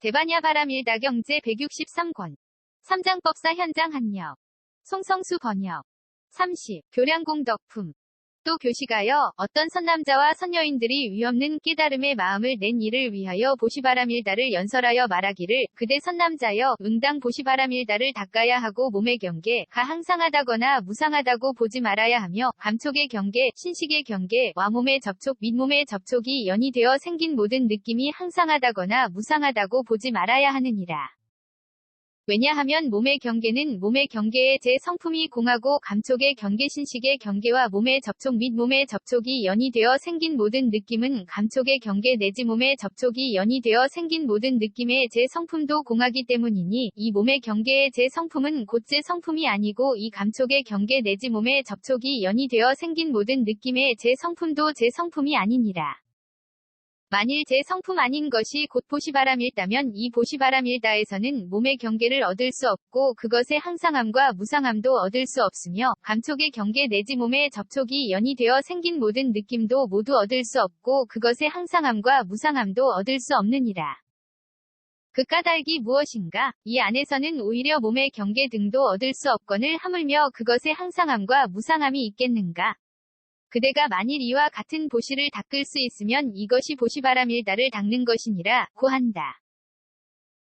대반야 바람일다 경제 163권. 삼장법사 현장 한역. 송성수 번역. 30. 교량공덕품. 또 교시가여 어떤 선남자와 선여인들이 위없는 깨달음의 마음을 낸 이를 위하여 보시바람일다를 연설하여 말하기를 그대 선남자여 응당 보시바람일다를 닦아야 하고 몸의 경계 가 항상하다거나 무상하다고 보지 말아야 하며 감촉의 경계, 신식의 경계, 와 몸의 접촉 및 몸의 접촉이 연이 되어 생긴 모든 느낌이 항상하다거나 무상하다고 보지 말아야 하느니라. 왜냐하면 몸의 경계는 몸의 경계의 제 성품이 공하고 감촉의 경계 신식의 경계와 몸의 접촉 및 몸의 접촉이 연이 되어 생긴 모든 느낌은 감촉의 경계 내지 몸의 접촉이 연이 되어 생긴 모든 느낌의 제 성품도 공하기 때문이니 이 몸의 경계의 제 성품은 곧 제 성품이 아니고 이 감촉의 경계 내지 몸의 접촉이 연이 되어 생긴 모든 느낌의 제 성품도 제 성품이 아니니라. 만일 제 성품 아닌 것이 곧 보시바람일다면 이 보시바람일다에서는 몸의 경계를 얻을 수 없고 그것의 항상함과 무상함도 얻을 수 없으며 감촉의 경계 내지 몸의 접촉이 연이 되어 생긴 모든 느낌도 모두 얻을 수 없고 그것의 항상함과 무상함도 얻을 수 없느니라. 그 까닭이 무엇인가? 이 안에서는 오히려 몸의 경계 등도 얻을 수 없거늘 하물며 그것의 항상함과 무상함이 있겠는가? 그대가 만일 이와 같은 보시를 닦을 수 있으면 이것이 보시바람일다를 닦는 것이니라 고한다.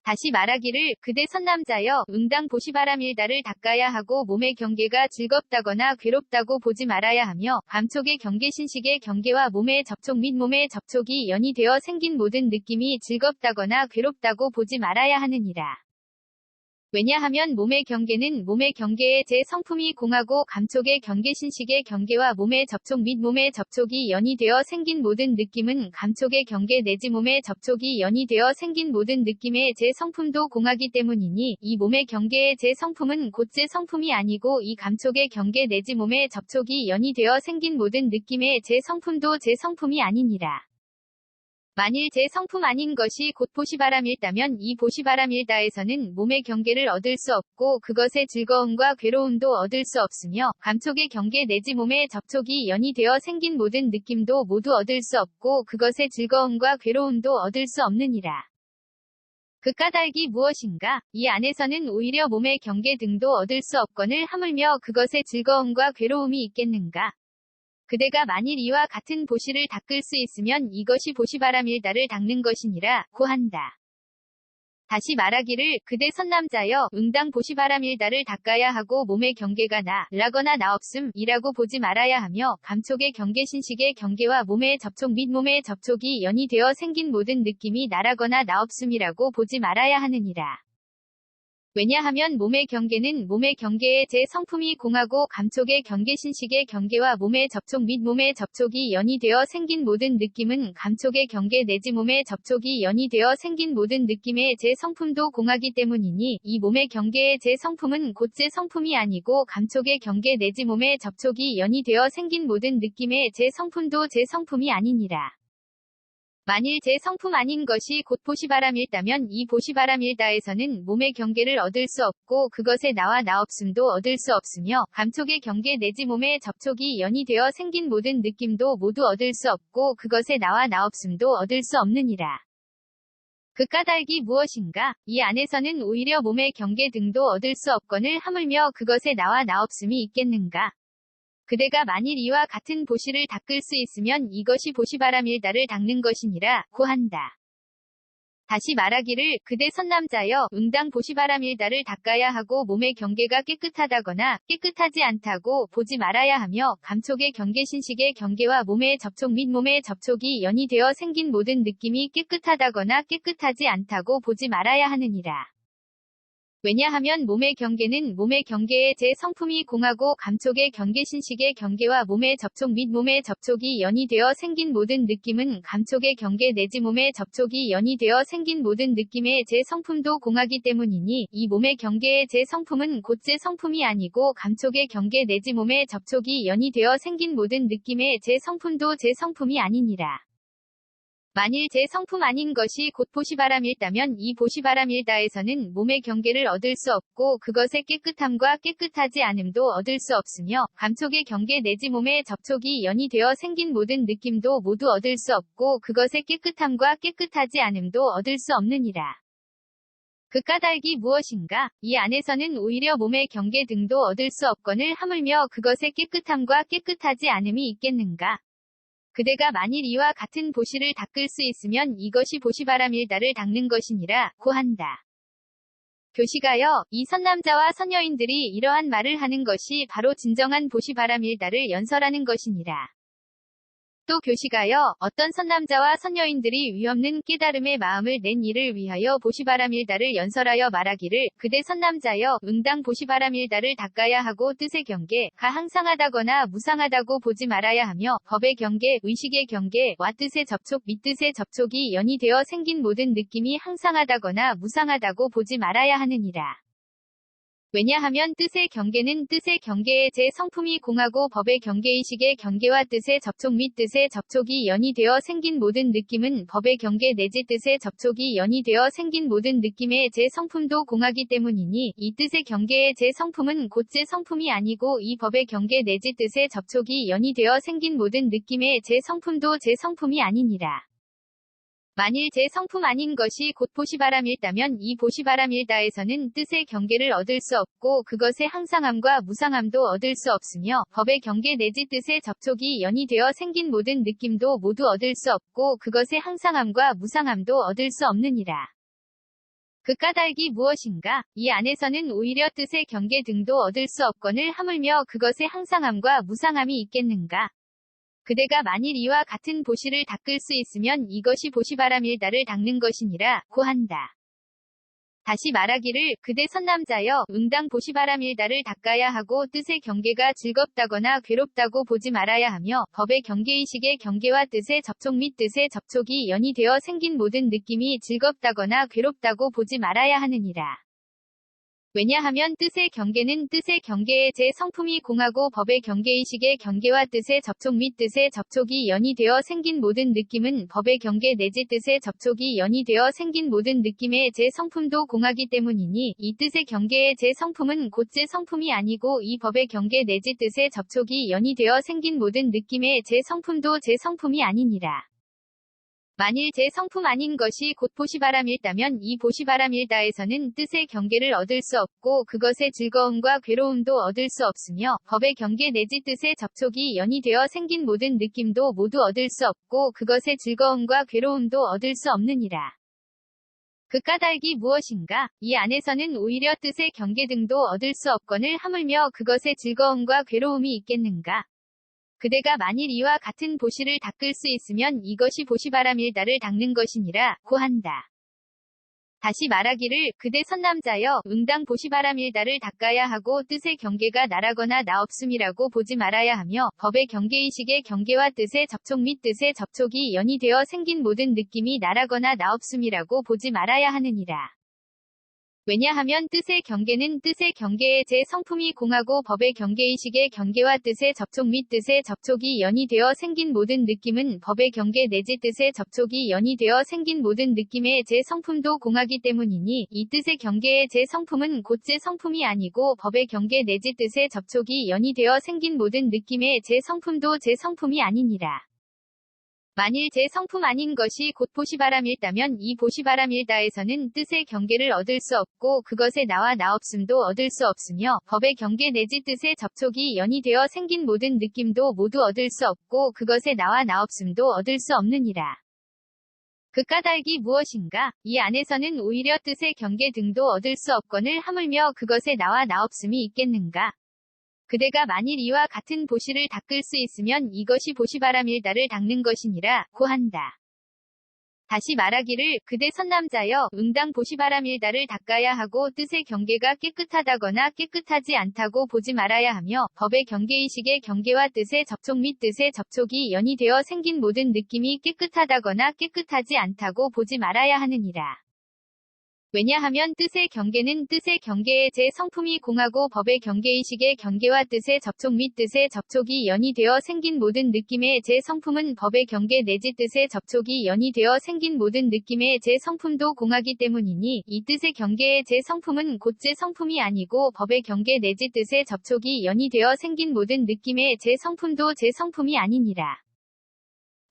다시 말하기를 그대 선남자여 응당 보시바람일다를 닦아야 하고 몸의 경계가 즐겁다거나 괴롭다고 보지 말아야 하며 감촉의 경계 신식의 경계와 몸의 접촉 및 몸의 접촉이 연이 되어 생긴 모든 느낌이 즐겁다거나 괴롭다고 보지 말아야 하느니라. 왜냐하면 몸의 경계는 몸의 경계의 제 성품이 공하고 감촉의 경계 신식의 경계와 몸의 접촉 및 몸의 접촉이 연이 되어 생긴 모든 느낌은 감촉의 경계 내지 몸의 접촉이 연이 되어 생긴 모든 느낌의 제 성품도 공하기 때문이니 이 몸의 경계의 제 성품은 곧 제 성품이 아니고 이 감촉의 경계 내지 몸의 접촉이 연이 되어 생긴 모든 느낌의 제 성품도 제 성품이 아니니라. 만일 제 성품 아닌 것이 곧 보시바람일다면 이 보시바람일다에서는 몸의 경계를 얻을 수 없고 그것의 즐거움과 괴로움도 얻을 수 없으며 감촉의 경계 내지 몸의 접촉이 연이 되어 생긴 모든 느낌도 모두 얻을 수 없고 그것의 즐거움과 괴로움도 얻을 수 없느니라. 그 까닭이 무엇인가? 이 안에서는 오히려 몸의 경계 등도 얻을 수 없거늘 하물며 그것의 즐거움과 괴로움이 있겠는가? 그대가 만일 이와 같은 보시를 닦을 수 있으면 이것이 보시바람일다를 닦는 것이니라 고한다. 다시 말하기를 그대 선남자여 응당 보시바람일다를 닦아야 하고 몸의 경계가 나라거나 나없음 이라고 보지 말아야 하며 감촉의 경계 신식의 경계와 몸의 접촉 및 몸의 접촉이 연이 되어 생긴 모든 느낌이 나라거나 나없음이라고 보지 말아야 하느니라. 왜냐하면 몸의 경계는 몸의 경계의 제 성품이 공하고 감촉의 경계 신식의 경계와 몸의 접촉 및 몸의 접촉이 연이 되어 생긴 모든 느낌은 감촉의 경계 내지 몸의 접촉이 연이 되어 생긴 모든 느낌의 제 성품도 공하기 때문이니 이 몸의 경계의 제 성품은 곧 제 성품이 아니고 감촉의 경계 내지 몸의 접촉이 연이 되어 생긴 모든 느낌의 제 성품도 제 성품이 아니니라. 만일 제 성품 아닌 것이 곧 보시바람일다면 이 보시바람일다에서는 몸의 경계를 얻을 수 없고 그것의 나와 나없음도 얻을 수 없으며 감촉의 경계 내지 몸의 접촉이 연이 되어 생긴 모든 느낌도 모두 얻을 수 없고 그것의 나와 나없음도 얻을 수 없느니라. 그 까닭이 무엇인가? 이 안에서는 오히려 몸의 경계 등도 얻을 수 없거늘 하물며 그것의 나와 나없음이 있겠는가? 그대가 만일 이와 같은 보시를 닦을 수 있으면 이것이 보시바람일다를 닦는 것이니라 고한다. 다시 말하기를 그대 선남자여 응당 보시바람일다를 닦아야 하고 몸의 경계가 깨끗하다거나 깨끗하지 않다고 보지 말아야 하며 감촉의 경계 신식의 경계와 몸의 접촉 및 몸의 접촉이 연이 되어 생긴 모든 느낌이 깨끗하다거나 깨끗하지 않다고 보지 말아야 하느니라. 왜냐하면 몸의 경계는 몸의 경계의 제 성품이 공하고 감촉의 경계 신식의 경계와 몸의 접촉 및 몸의 접촉이 연이 되어 생긴 모든 느낌은 감촉의 경계 내지 몸의 접촉이 연이 되어 생긴 모든 느낌의 제 성품도 공하기 때문이니 이 몸의 경계의 제 성품은 곧 제 성품이 아니고 감촉의 경계 내지 몸의 접촉이 연이 되어 생긴 모든 느낌의 제 성품도 제 성품이 아니니라. 만일 제 성품 아닌 것이 곧 보시바람일다면 이 보시바람일다에서는 몸의 경계를 얻을 수 없고 그것의 깨끗함과 깨끗하지 않음도 얻을 수 없으며 감촉의 경계 내지 몸의 접촉이 연이 되어 생긴 모든 느낌도 모두 얻을 수 없고 그것의 깨끗함과 깨끗하지 않음도 얻을 수 없느니라. 그 까닭이 무엇인가? 이 안에서는 오히려 몸의 경계 등도 얻을 수 없거늘 하물며 그것의 깨끗함과 깨끗하지 않음이 있겠는가? 그대가 만일 이와 같은 보시를 닦을 수 있으면 이것이 보시바람일다를 닦는 것이니라 고한다. 교시가여, 이 선남자와 선여인들이 이러한 말을 하는 것이 바로 진정한 보시바람일다를 연설하는 것이니라. 또 교시가여, 어떤 선남자와 선여인들이 위없는 깨달음의 마음을 낸 이를 위하여 보시바람일다를 연설하여 말하기를, 그대 선남자여, 응당 보시바람일다를 닦아야 하고 뜻의 경계, 가 항상하다거나 무상하다고 보지 말아야 하며, 법의 경계, 의식의 경계와 뜻의 접촉 및 뜻의 접촉이 연이되어 생긴 모든 느낌이 항상하다거나 무상하다고 보지 말아야 하느니라. 왜냐하면 뜻의 경계는 뜻의 경계의 제 성품이 공하고 법의 경계의식의 경계와 뜻의 접촉 및 뜻의 접촉이 연이되어 생긴 모든 느낌은 법의 경계 내지 뜻의 접촉이 연이되어 생긴 모든 느낌의 제 성품도 공하기 때문이니 이 뜻의 경계의 제 성품은 곧 제 성품이 아니고 이 법의 경계 내지 뜻의 접촉이 연이되어 생긴 모든 느낌의 제 성품도 제 성품이 아니니라. 만일 제 성품 아닌 것이 곧 보시바람일다면 이 보시바람일다에서는 뜻의 경계를 얻을 수 없고 그것의 항상함과 무상함도 얻을 수 없으며 법의 경계 내지 뜻의 접촉이 연이되어 생긴 모든 느낌도 모두 얻을 수 없고 그것의 항상함과 무상함도 얻을 수 없느니라. 그 까닭이 무엇인가? 이 안에서는 오히려 뜻의 경계 등도 얻을 수 없거늘 하물며 그것의 항상함과 무상함이 있겠는가? 그대가 만일 이와 같은 보시를 닦을 수 있으면 이것이 보시바람일다를 닦는 것이니라 고한다. 다시 말하기를 그대 선남자여 응당 보시바람일다를 닦아야 하고 뜻의 경계가 즐겁다거나 괴롭다고 보지 말아야 하며 법의 경계의식의 경계와 뜻의 접촉 및 뜻의 접촉이 연이되어 생긴 모든 느낌이 즐겁다거나 괴롭다고 보지 말아야 하느니라. 왜냐하면 뜻의 경계는 뜻의 경계의 제 성품이 공하고 법의 경계의식의 경계와 뜻의 접촉 및 뜻의 접촉이 연이되어 생긴 모든 느낌은 법의 경계 내지 뜻의 접촉이 연이되어 생긴 모든 느낌의 제 성품도 공하기 때문이니 이 뜻의 경계의 제 성품은 곧 제 성품이 아니고 이 법의 경계 내지 뜻의 접촉이 연이되어 생긴 모든 느낌의 제 성품도 제 성품이 아니니라. 만일 제 성품 아닌 것이 곧 보시바람일다면 이 보시바람일다에서는 뜻의 경계를 얻을 수 없고 그것의 즐거움과 괴로움도 얻을 수 없으며 법의 경계 내지 뜻의 접촉이 연이되어 생긴 모든 느낌도 모두 얻을 수 없고 그것의 즐거움과 괴로움도 얻을 수 없느니라. 그 까닭이 무엇인가? 이 안에서는 오히려 뜻의 경계 등도 얻을 수 없거늘 하물며 그것의 즐거움과 괴로움이 있겠는가? 그대가 만일 이와 같은 보시를 닦을 수 있으면 이것이 보시바람일다를 닦는 것이니라 고한다. 다시 말하기를 그대 선남자여 응당 보시바람일다를 닦아야 하고 뜻의 경계가 나라거나 나없음이라고 보지 말아야 하며 법의 경계의식의 경계와 뜻의 접촉 및 뜻의 접촉이 연이되어 생긴 모든 느낌이 나라거나 나없음이라고 보지 말아야 하느니라. 왜냐하면 뜻의 경계는 뜻의 경계의 제 성품이 공하고 법의 경계의식의 경계와 뜻의 접촉 및 뜻의 접촉이 연이되어 생긴 모든 느낌은 법의 경계 내지 뜻의 접촉이 연이되어 생긴 모든 느낌의 제 성품도 공하기 때문이니 이 뜻의 경계의 제 성품은 곧 제 성품이 아니고 법의 경계 내지 뜻의 접촉이 연이되어 생긴 모든 느낌의 제 성품도 제 성품이 아니니라. 만일 제 성품 아닌 것이 곧 보시바람일다면 이 보시바람일다에서는 뜻의 경계를 얻을 수 없고 그것의 나와 나없음도 얻을 수 없으며 법의 경계 내지 뜻의 접촉이 연이되어 생긴 모든 느낌도 모두 얻을 수 없고 그것의 나와 나없음도 얻을 수 없느니라. 그 까닭이 무엇인가? 이 안에서는 오히려 뜻의 경계 등도 얻을 수 없거늘 하물며 그것의 나와 나없음이 있겠는가? 그대가 만일 이와 같은 보시를 닦을 수 있으면 이것이 보시바람일다를 닦는 것이니라 고한다. 다시 말하기를 그대 선남자여 응당 보시바람일다를 닦아야 하고 뜻의 경계가 깨끗하다거나 깨끗하지 않다고 보지 말아야 하며 법의 경계의식의 경계와 뜻의 접촉 및 뜻의 접촉이 연이되어 생긴 모든 느낌이 깨끗하다거나 깨끗하지 않다고 보지 말아야 하느니라. 왜냐하면 뜻의 경계는 뜻의 경계의 제 성품이 공하고 법의 경계의식의 경계와 뜻의 접촉 및 뜻의 접촉이 연이되어 생긴 모든 느낌의 제 성품은 법의 경계 내지 뜻의 접촉이 연이되어 생긴 모든 느낌의 제 성품도 공하기 때문이니 이 뜻의 경계의 제 성품은 곧 제 성품이 아니고 법의 경계 내지 뜻의 접촉이 연이되어 생긴 모든 느낌의 제 성품도 제 성품이 아니니라.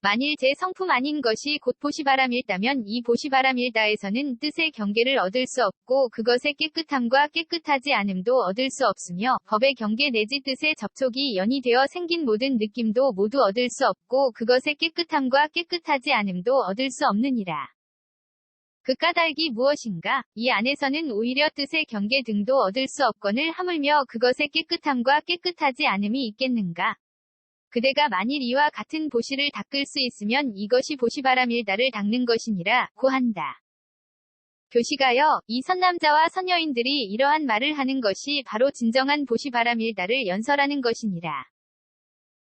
만일 제 성품 아닌 것이 곧 보시바람일다면 이 보시바람일다에서는 뜻의 경계를 얻을 수 없고 그것의 깨끗함과 깨끗하지 않음도 얻을 수 없으며 법의 경계 내지 뜻의 접촉이 연이되어 생긴 모든 느낌도 모두 얻을 수 없고 그것의 깨끗함과 깨끗하지 않음도 얻을 수 없느니라. 그 까닭이 무엇인가? 이 안에서는 오히려 뜻의 경계 등도 얻을 수 없거늘 하물며 그것의 깨끗함과 깨끗하지 않음이 있겠는가? 그대가 만일 이와 같은 보시를 닦을 수 있으면 이것이 보시바람일다를 닦는 것이니라 고한다. 교시가여, 이 선남자와 선여인들이 이러한 말을 하는 것이 바로 진정한 보시바람일다를 연설하는 것이니라.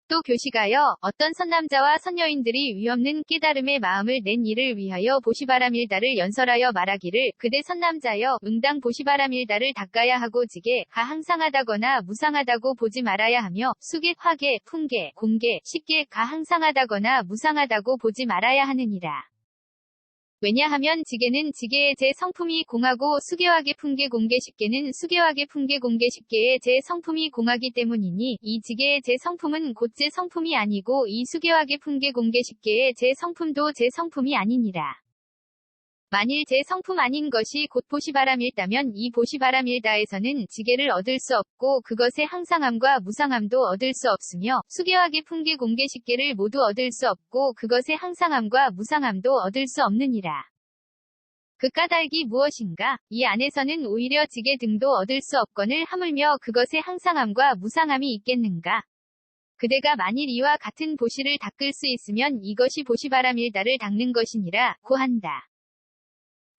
또 교시가여, 어떤 선남자와 선여인들이 위없는 깨달음의 마음을 낸 이를 위하여 보시바람일다를 연설하여 말하기를 그대 선남자여 응당 보시바람일다를 닦아야 하고 지게 가 항상하다거나 무상하다고 보지 말아야 하며 수계 화계 풍계 공계 쉽게 가 항상하다거나 무상하다고 보지 말아야 하느니라. 왜냐하면 지게는 지게의 제 성품이 공하고 수계화계 풍계 공계 십계는 수계화계 풍계 공계 십계의 제 성품이 공하기 때문이니 이 지게의 제 성품은 곧 제 성품이 아니고 이 수계화계 풍계 공계 십계의 제 성품도 제 성품이 아니니라. 만일 제 성품 아닌 것이 곧 보시바람일다면 이 보시바람일다에서는 지게를 얻을 수 없고 그것의 항상함과 무상함도 얻을 수 없으며 수계화계 풍계 공계 십계를 모두 얻을 수 없고 그것의 항상함과 무상함도 얻을 수 없느니라. 그 까닭이 무엇인가? 이 안에서는 오히려 지게 등도 얻을 수 없거늘 하물며 그것의 항상함과 무상함이 있겠는가? 그대가 만일 이와 같은 보시를 닦을 수 있으면 이것이 보시바람일다를 닦는 것이니라 고한다.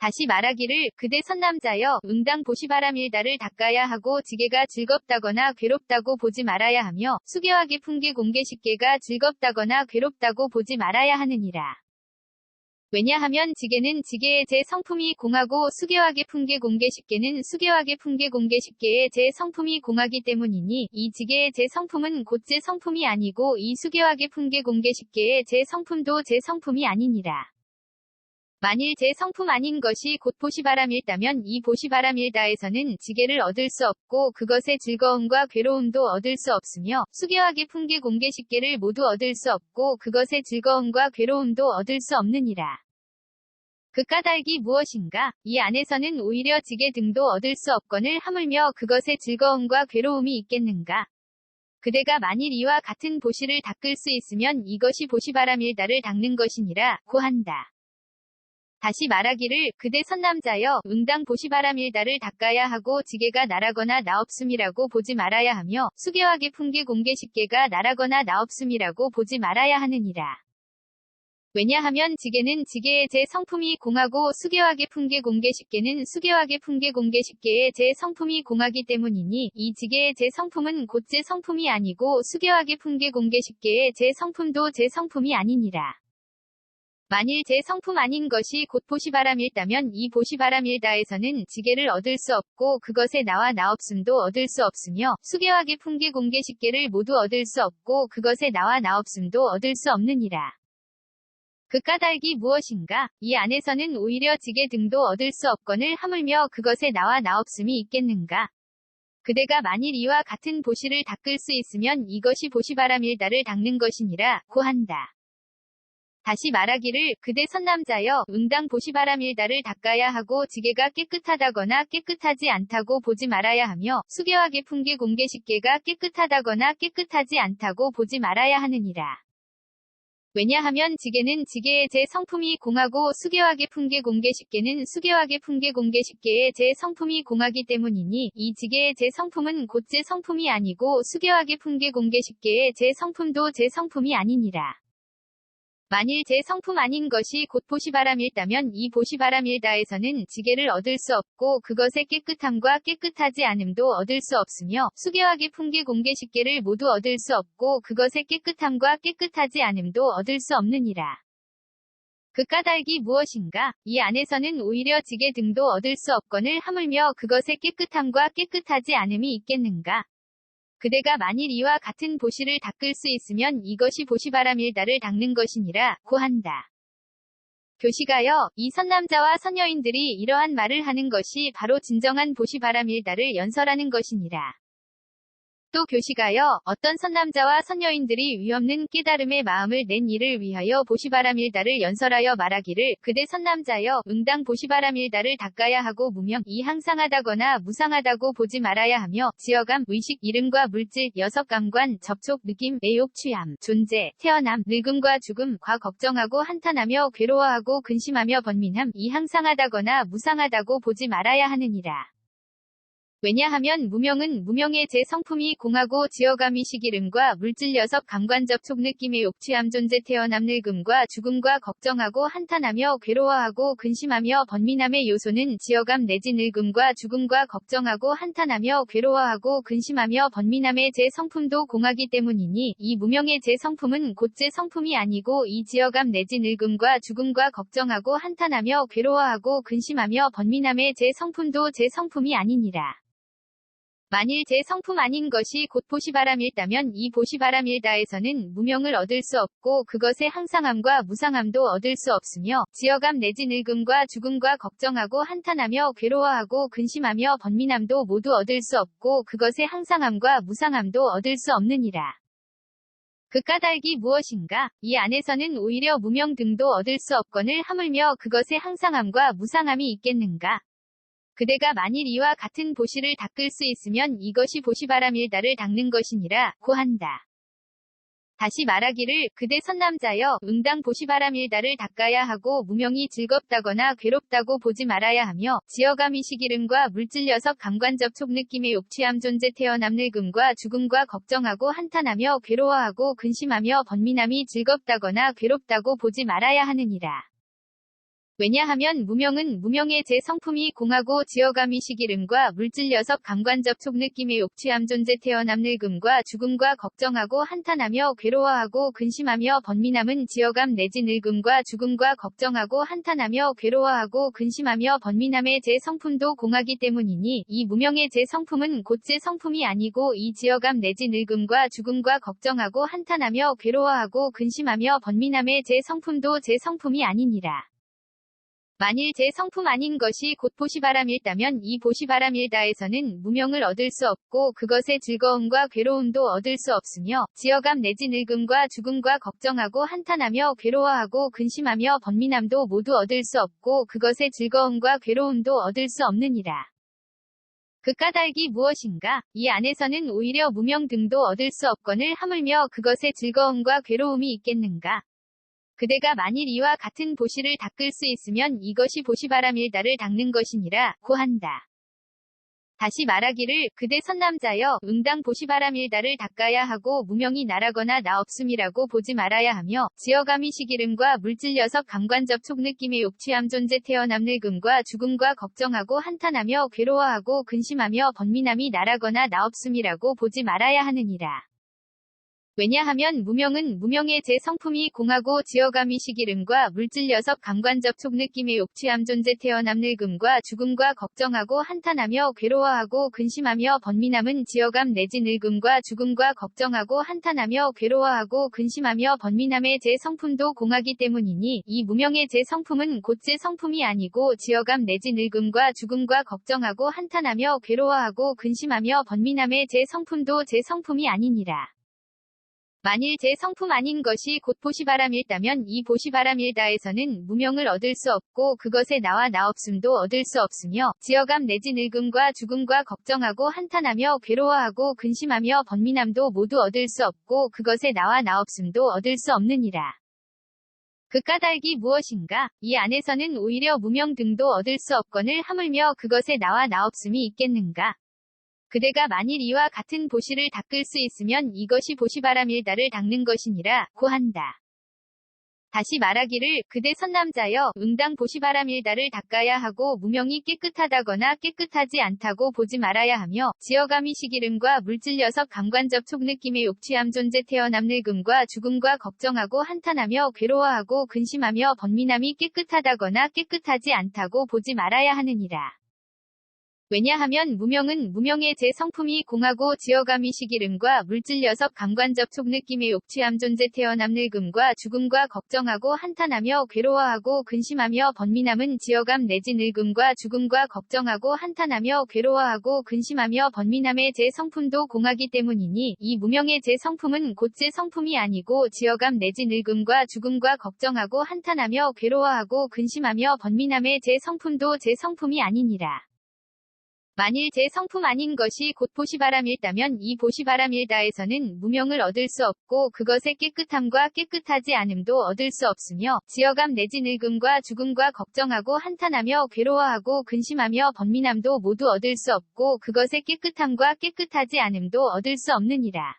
다시 말하기를 그대 선남자여 응당 보시바람일다를 닦아야 하고 지게가 즐겁다거나 괴롭다고 보지 말아야 하며 수계화계 풍계 공계 십계가 즐겁다거나 괴롭다고 보지 말아야 하느니라. 왜냐하면 지게는 지게의 제 성품이 공하고 수계화계 풍계 공계 십계는 수계화계 풍계 공계 십계의 제 성품이 공하기 때문이니 이 지게의 제 성품은 곧 제 성품이 아니고 이 수계화계 풍계 공계 십계의 제 성품도 제 성품이 아니니라. 만일 제 성품 아닌 것이 곧 보시바람일다면 이 보시바람일다에서는 지게를 얻을 수 없고 그것의 즐거움과 괴로움도 얻을 수 없으며 수계화계 풍계 공계 십계를 모두 얻을 수 없고 그것의 즐거움과 괴로움도 얻을 수 없느니라. 그 까닭이 무엇인가? 이 안에서는 오히려 지게 등도 얻을 수 없거늘 하물며 그것의 즐거움과 괴로움이 있겠는가? 그대가 만일 이와 같은 보시를 닦을 수 있으면 이것이 보시바람일다를 닦는 것이니라 고한다. 다시 말하기를 그대 선남자여 응당 보시바람일다를 닦아야 하고 지게가 나라거나 나없음이라고 보지 말아야 하며 수계화계 풍계 공계 십계가 나라거나 나없음이라고 보지 말아야 하느니라. 왜냐하면 지게는 지게의 제 성품이 공하고 수계화계 풍계 공계 십계는 수계화계 풍계 공계 십계의 제 성품이 공하기 때문이니 이 지게의 제 성품은 곧 제 성품이 아니고 수계화계 풍계 공계 십계의 제 성품도 제 성품이 아니니라. 만일 제 성품 아닌 것이 곧 보시바람일다면 이 보시바람일다에서는 지게를 얻을 수 없고 그것의 나와 나없음도 얻을 수 없으며 수계화계 풍계 공계 십계를 모두 얻을 수 없고 그것의 나와 나없음도 얻을 수 없느니라. 그 까닭이 무엇인가? 이 안에서는 오히려 지게 등도 얻을 수 없거늘 하물며 그것의 나와 나없음이 있겠는가? 그대가 만일 이와 같은 보시를 닦을 수 있으면 이것이 보시바람일다를 닦는 것이니라 고한다. 다시 말하기를 그대 선남자여 응당 보시바람일다를 닦아야 하고 지게가 깨끗하다거나 깨끗하지 않다고 보지 말아야 하며 수계화계 풍계 공계 십계가 깨끗하다거나 깨끗하지 않다고 보지 말아야 하느니라. 왜냐하면 지게는 지게의 제 성품이 공하고 수계화계 풍계 공계 십계는 수계화계 풍계 공계 십계의 제 성품이 공하기 때문이니 이 지게의 제 성품은 곧 제 성품이 아니고 수계화계 풍계 공계 십계의 제 성품도 제 성품이 아니니라. 만일 제 성품 아닌 것이 곧 보시바람일다면 이 보시바람일다에서는 지게를 얻을 수 없고 그것의 깨끗함과 깨끗하지 않음도 얻을 수 없으며 수계화계 풍계 공계 십계를 모두 얻을 수 없고 그것의 깨끗함과 깨끗하지 않음도 얻을 수 없느니라. 그 까닭이 무엇인가? 이 안에서는 오히려 지게 등도 얻을 수 없거늘 하물며 그것의 깨끗함과 깨끗하지 않음이 있겠는가? 그대가 만일 이와 같은 보시를 닦을 수 있으면 이것이 보시바람일다를 닦는 것이니라 고한다. 교시가여, 이 선남자와 선여인들이 이러한 말을 하는 것이 바로 진정한 보시바람일다를 연설하는 것이니라. 또 교시가여 어떤 선남자와 선여인들이 위없는 깨달음의 마음을 낸 이를 위하여 보시바라밀다를 연설하여 말하기를 그대 선남자여 응당 보시바라밀다를 닦아야 하고 무명 이 항상하다거나 무상하다고 보지 말아야 하며 지어감 의식 이름과 물질 여섯 감관 접촉 느낌 애욕 취함 존재 태어남 늙음과 죽음 과 걱정하고 한탄하며 괴로워하고 근심하며 번민함 이 항상하다거나 무상하다고 보지 말아야 하느니라. 왜냐하면 무명은 무명의 제 성품이 공하고 지어감이식 이름과 물질 여섯 감관 접촉 느낌의 욕취함 존재 태어남 늙음과 죽음과 걱정하고 한탄하며 괴로워하고 근심하며 번민함의 요소는 지어감 내지 늙음과 죽음과 걱정하고 한탄하며 괴로워하고 근심하며 번민함의 제 성품도 공하기 때문이니 이 무명의 제 성품은 곧 제 성품이 아니고 이 지어감 내지 늙음과 죽음과 걱정하고 한탄하며 괴로워하고 근심하며 번민함의 제 성품도 제 성품이 아니니라. 만일 제 성품 아닌 것이 곧 보시바람일다면 이 보시바람일다에서는 무명을 얻을 수 없고 그것의 항상함과 무상함도 얻을 수 없으며 지어감 내지 늙음과 죽음과 걱정하고 한탄하며 괴로워하고 근심하며 번민함도 모두 얻을 수 없고 그것의 항상함과 무상함도 얻을 수 없느니라. 그 까닭이 무엇인가? 이 안에서는 오히려 무명 등도 얻을 수 없거늘 하물며 그것의 항상함과 무상함이 있겠는가? 그대가 만일 이와 같은 보시를 닦을 수 있으면 이것이 보시바라밀다를 닦는 것이니라 고한다. 다시 말하기를 그대 선남자여 응당 보시바라밀다를 닦아야 하고 무명이 즐겁다거나 괴롭다고 보지 말아야 하며 지어감이식 이름과 물질 여섯 감관 접촉 느낌의 욕취함 존재 태어남 늙음과 죽음과 걱정하고 한탄하며 괴로워하고 근심하며 번민함이 즐겁다거나 괴롭다고 보지 말아야 하느니라. 왜냐하면 무명은 무명의 제 성품이 공하고 지어감이식 이름과 물질 여섯 감관 접촉 느낌의 욕취함 존재 태어남 늙음과 죽음과 걱정하고 한탄하며 괴로워하고 근심하며 번민함은 지어감 내지 늙음과 죽음과 걱정하고 한탄하며 괴로워하고 근심하며 번민함의 제 성품도 공하기 때문이니 이 무명의 제 성품은 곧 제 성품이 아니고 이 지어감 내지 늙음과 죽음과 걱정하고 한탄하며 괴로워하고 근심하며 번민함의 제 성품도 제 성품이 아니니라. 만일 제 성품 아닌 것이 곧 보시바람일다면 이 보시바람일다에서는 무명을 얻을 수 없고 그것의 즐거움과 괴로움도 얻을 수 없으며 지어감 내지 늙음과 죽음과 걱정하고 한탄하며 괴로워하고 근심하며 번민함도 모두 얻을 수 없고 그것의 즐거움과 괴로움도 얻을 수 없느니라. 그 까닭이 무엇인가? 이 안에서는 오히려 무명 등도 얻을 수 없거늘 하물며 그것의 즐거움과 괴로움이 있겠는가? 그대가 만일 이와 같은 보시를 닦을 수 있으면 이것이 보시바라밀다를 닦는 것이니라 고한다. 다시 말하기를 그대 선남자여 응당 보시바라밀다를 닦아야 하고 무명이 나라거나 나 없음이라고 보지 말아야 하며 지어감이식 이름과 물질 여섯 감관 접촉 느낌의 욕취함 존재 태어남 늙음과 죽음과 걱정하고 한탄하며 괴로워하고 근심하며 번민함이 나라거나 나 없음이라고 보지 말아야 하느니라. 왜냐하면 무명은 무명의 제 성품이 공하고 지어감이식 이름과 물질 여섯 감관 접촉 느낌의 욕취함 존재 태어남 늙음과 죽음과 걱정하고 한탄하며 괴로워하고 근심하며 번민함은 지어감 내지 늙음과 죽음과 걱정하고 한탄하며 괴로워하고 근심하며 번민함의 제 성품도 공하기 때문이니 이 무명의 제 성품은 곧 제 성품이 아니고 지어감 내지 늙음과 죽음과 걱정하고 한탄하며 괴로워하고 근심하며 번민함의 제 성품도 제 성품이 아니니라. 만일 제 성품 아닌 것이 곧 보시바람일다면 이 보시바람일다에서는 무명을 얻을 수 없고 그것의 나와 나 없음도 얻을 수 없으며 지어감 내지 늙음과 죽음과 걱정하고 한탄하며 괴로워하고 근심하며 번민함도 모두 얻을 수 없고 그것의 나와 나 없음도 얻을 수 없느니라. 그 까닭이 무엇인가? 이 안에서는 오히려 무명 등도 얻을 수 없거늘 하물며 그것의 나와 나 없음이 있겠는가? 그대가 만일 이와 같은 보시를 닦을 수 있으면 이것이 보시바라밀다를 닦는 것이니라 고한다. 다시 말하기를 그대 선남자여 응당 보시바라밀다를 닦아야 하고 무명이 깨끗하다거나 깨끗하지 않다고 보지 말아야 하며 지어감이식 이름과 물질 여섯 감관 접촉 느낌의 욕취함 존재 태어남 늙음과 죽음과 걱정하고 한탄하며 괴로워하고 근심하며 번민함이 깨끗하다거나 깨끗하지 않다고 보지 말아야 하느니라. 왜냐하면 무명은 무명의 제 성품이 공하고 지어감이식 이름과 물질 녀석 감관 접촉 느낌의 욕취함 존재 태어남 늙음과 죽음과 걱정하고 한탄하며 괴로워하고 근심하며 번민함은 지어감 내지 늙음과 죽음과 걱정하고 한탄하며 괴로워하고 근심하며 번민함의 제 성품도 공하기 때문이니 이 무명의 제 성품은 곧 제 성품이 아니고 지어감 내지 늙음과 죽음과 걱정하고 한탄하며 괴로워하고 근심하며 번민함의 제 성품도 제 성품이 아니니라. 만일 제 성품 아닌 것이 곧 보시바람일다면 이 보시바람일다에서는 무명을 얻을 수 없고 그것의 깨끗함과 깨끗하지 않음도 얻을 수 없으며 지어감 내지 늙음과 죽음과 걱정하고 한탄하며 괴로워하고 근심하며 번민함도 모두 얻을 수 없고 그것의 깨끗함과 깨끗하지 않음도 얻을 수 없느니라.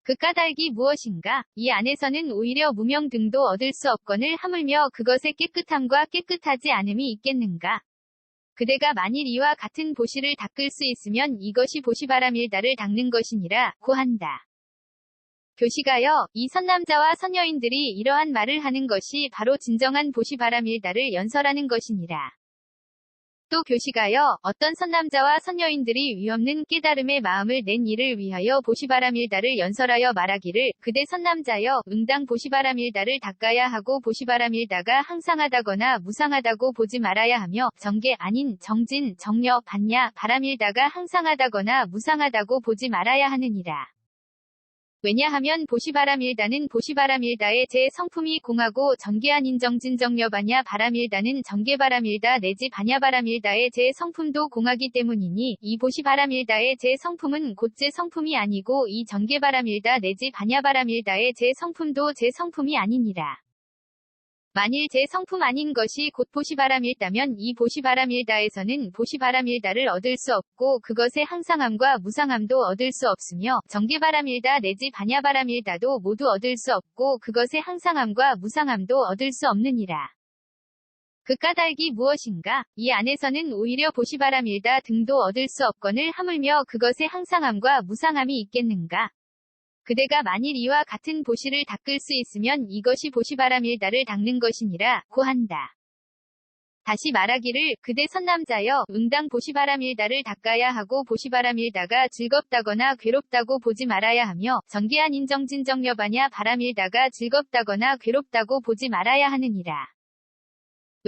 그 까닭이 무엇인가? 이 안에서는 오히려 무명 등도 얻을 수 없거늘 하물며 그것의 깨끗함과 깨끗하지 않음이 있겠는가? 그대가 만일 이와 같은 보시를 닦을 수 있으면 이것이 보시바람일다를 닦는 것이니라 고한다. 교시가여, 이 선남자와 선여인들이 이러한 말을 하는 것이 바로 진정한 보시바람일다를 연설하는 것이니라. 또 교시가여, 어떤 선남자와 선여인들이 위없는 깨달음의 마음을 낸 이를 위하여 보시바람일다를 연설하여 말하기를 그대 선남자여 응당 보시바람일다를 닦아야 하고 보시바람일다가 항상하다거나 무상하다고 보지 말아야 하며 정계 아닌 정진, 정려, 반야, 바람일다가 항상하다거나 무상하다고 보지 말아야 하느니라. 왜냐하면 보시바람일다는 보시바람일다의 제 성품이 공하고 정계한 인정진정여바냐 바람일다는 정계바람일다 내지 반야바람일다의 제 성품도 공하기 때문이니 이 보시바람일다의 제 성품은 곧 제 성품이 아니고 이 정계바람일다 내지 반야바람일다의 제 성품도 제 성품이 아니니라. 만일 제 성품 아닌 것이 곧 보시바람일다면 이 보시바람일다에서는 보시바람일다를 얻을 수 없고 그것의 항상함과 무상함도 얻을 수 없으며 정계바람일다 내지 반야바람일다도 모두 얻을 수 없고 그것의 항상함과 무상함도 얻을 수 없느니라. 그 까닭이 무엇인가? 이 안에서는 오히려 보시바람일다 등도 얻을 수 없거늘 하물며 그것의 항상함과 무상함이 있겠는가? 그대가 만일 이와 같은 보시를 닦을 수 있으면 이것이 보시바람일다를 닦는 것이니라 고한다. 다시 말하기를 그대 선남자여 응당 보시바람일다를 닦아야 하고 보시바람일다가 즐겁다거나 괴롭다고 보지 말아야 하며 정계한 인정진정여바냐 바람일다가 즐겁다거나 괴롭다고 보지 말아야 하느니라.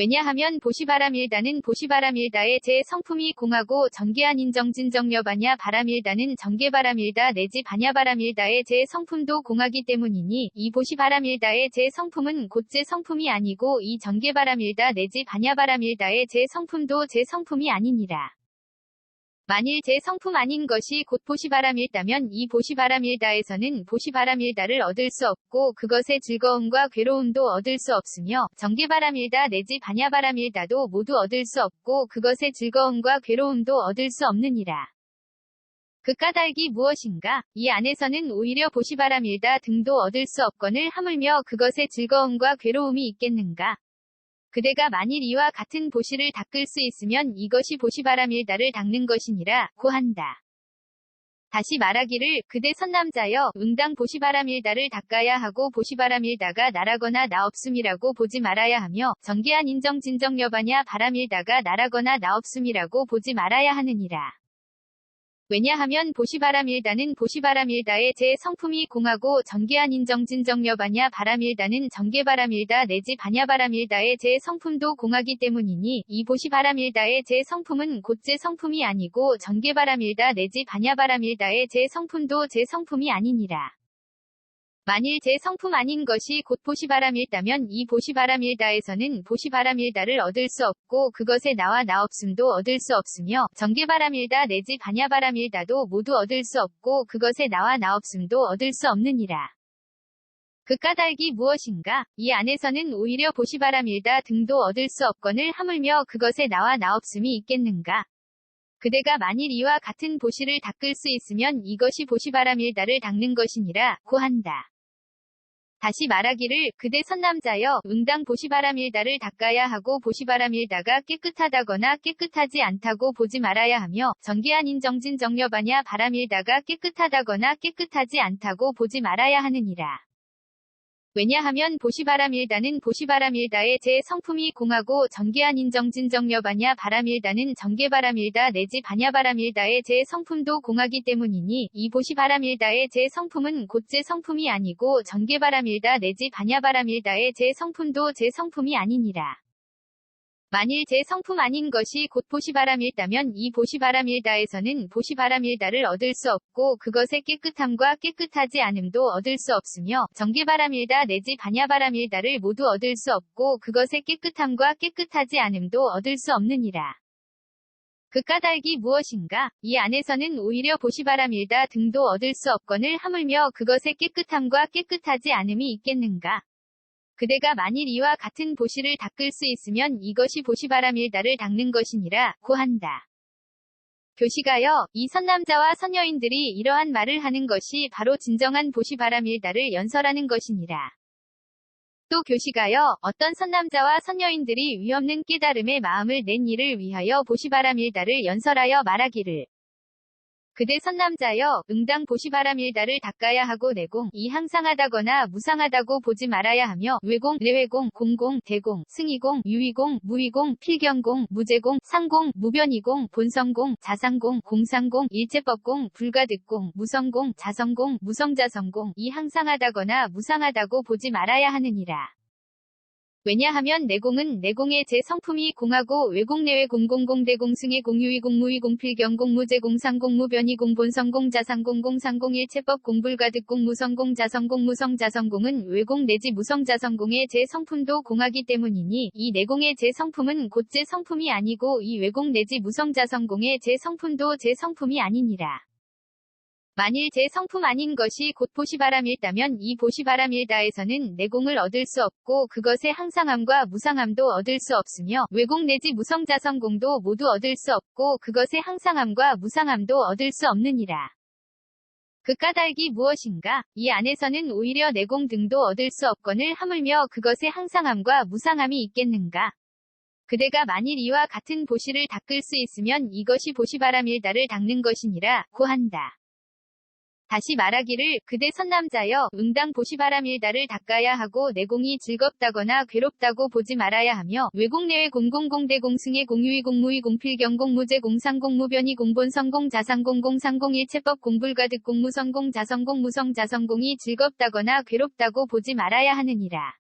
왜냐하면 보시바람일다는 보시바람일다의 제 성품이 공하고 정계한 인정진정여바냐 바람일다는 정계바람일다 내지 반야바람일다의 제 성품도 공하기 때문이니 이 보시바람일다의 제 성품은 곧 제 성품이 아니고 이 정계바람일다 내지 반야바람일다의 제 성품도 제 성품이 아니니라. 만일 제 성품 아닌 것이 곧 보시바람일다면 이 보시바람일다에서는 보시바람일다를 얻을 수 없고 그것의 즐거움과 괴로움도 얻을 수 없으며 정계바람일다 내지 반야바람일다도 모두 얻을 수 없고 그것의 즐거움과 괴로움도 얻을 수 없느니라. 그 까닭이 무엇인가? 이 안에서는 오히려 보시바람일다 등도 얻을 수 없거늘 하물며 그것의 즐거움과 괴로움이 있겠는가? 그대가 만일 이와 같은 보시를 닦을 수 있으면 이것이 보시바람일다를 닦는 것이니라 고한다. 다시 말하기를 그대 선남자여 응당 보시바람일다를 닦아야 하고 보시바람일다가 나라거나 나 없음이라고 보지 말아야 하며 정계한 인정진정여바냐 바람일다가 나라거나 나 없음이라고 보지 말아야 하느니라. 왜냐하면 보시바람일다는 보시바람일다의 제 성품이 공하고 정계한 인정진정여바냐 바람일다는 정계바람일다 내지 반야바람일다의 제 성품도 공하기 때문이니 이 보시바람일다의 제 성품은 곧 제 성품이 아니고 정계바람일다 내지 반야바람일다의 제 성품도 제 성품이 아니니라. 만일 제 성품 아닌 것이 곧 보시바람일다면 이 보시바람일다에서는 보시바람일다를 얻을 수 없고 그것의 나와 나 없음도 얻을 수 없으며 정계바람일다 내지 반야바람일다도 모두 얻을 수 없고 그것의 나와 나 없음도 얻을 수 없느니라. 그 까닭이 무엇인가? 이 안에서는 오히려 보시바람일다 등도 얻을 수 없거늘 하물며 그것의 나와 나 없음이 있겠는가? 그대가 만일 이와 같은 보시를 닦을 수 있으면 이것이 보시바람일다를 닦는 것이니라 고한다. 다시 말하기를 그대 선남자여 응당 보시바람일다를 닦아야 하고 보시바람일다가 깨끗하다거나 깨끗하지 않다고 보지 말아야 하며 정계한 인정진정여바냐 바람일다가 깨끗하다거나 깨끗하지 않다고 보지 말아야 하느니라. 왜냐하면 보시바람일다는 보시바람일다의 제 성품이 공하고 전개한 인정진정여바냐 바람일다는 전개바람일다 내지 반야바람일다의 제 성품도 공하기 때문이니 이 보시바람일다의 제 성품은 곧 제 성품이 아니고 전개바람일다 내지 반야바람일다의 제 성품도 제 성품이 아니니라. 만일 제 성품 아닌 것이 곧 보시바람일다면 이 보시바람일다에서는 보시바람일다를 얻을 수 없고 그것의 깨끗함과 깨끗하지 않음도 얻을 수 없으며 전개바람일다 내지 반야바람일다를 모두 얻을 수 없고 그것의 깨끗함과 깨끗하지 않음도 얻을 수 없느니라. 그 까닭이 무엇인가? 이 안에서는 오히려 보시바람일다 등도 얻을 수 없거늘 하물며 그것의 깨끗함과 깨끗하지 않음이 있겠는가? 그대가 만일 이와 같은 보시를 닦을 수 있으면 이것이 보시바람일다를 닦는 것이니라 고한다. 교시가여, 이 선남자와 선여인들이 이러한 말을 하는 것이 바로 진정한 보시바람일다를 연설하는 것이니라. 또 교시가여, 어떤 선남자와 선여인들이 위없는 깨달음의 마음을 낸 이를 위하여 보시바람일다를 연설하여 말하기를 그대 선남자여, 응당 보시바람일다를 닦아야 하고 내공, 이 항상하다거나 무상하다고 보지 말아야 하며 외공, 내외공, 공공, 대공, 승이공, 유의공, 무의공, 필경공, 무제공, 상공, 무변이공, 본성공, 자상공, 공상공, 일체법공, 불가득공, 무성공, 자성공, 무성자성공, 이 항상하다거나 무상하다고 보지 말아야 하느니라. 왜냐하면 내공은 내공의 제 성품이 공하고 외공 내외 공공공 대공승의 공유의공 무의공 필경공 무제공 상공 무변이공 본성공 자상공 공상공 일체법 공불가득공 무성공 자성공 무성자성공은 외공 내지 무성자성공의 제 성품도 공하기 때문이니 이 내공의 제 성품은 곧 제 성품이 아니고 이 외공 내지 무성자성공의 제 성품도 제 성품이 아니니라. 만일 제 성품 아닌 것이 곧 보시바람일다면 이 보시바람일다에서는 내공을 얻을 수 없고 그것의 항상함과 무상함도 얻을 수 없으며 외공 내지 무성자성공도 모두 얻을 수 없고 그것의 항상함과 무상함도 얻을 수 없느니라. 그 까닭이 무엇인가? 이 안에서는 오히려 내공 등도 얻을 수 없거늘 하물며 그것의 항상함과 무상함이 있겠는가? 그대가 만일 이와 같은 보시를 닦을 수 있으면 이것이 보시바람일다를 닦는 것이니라 고한다. 다시 말하기를 그대 선남자여 응당 보시바람일다를 닦아야 하고 내공이 즐겁다거나 괴롭다고 보지 말아야 하며 외공 내외 공공공 대공승의 공유의공 무의공 필경공 무제공 상공 무변이 공본성공 자상공 공상공 일체법 공불가득공 무성공 자성공 무성자성공이 즐겁다거나 괴롭다고 보지 말아야 하느니라.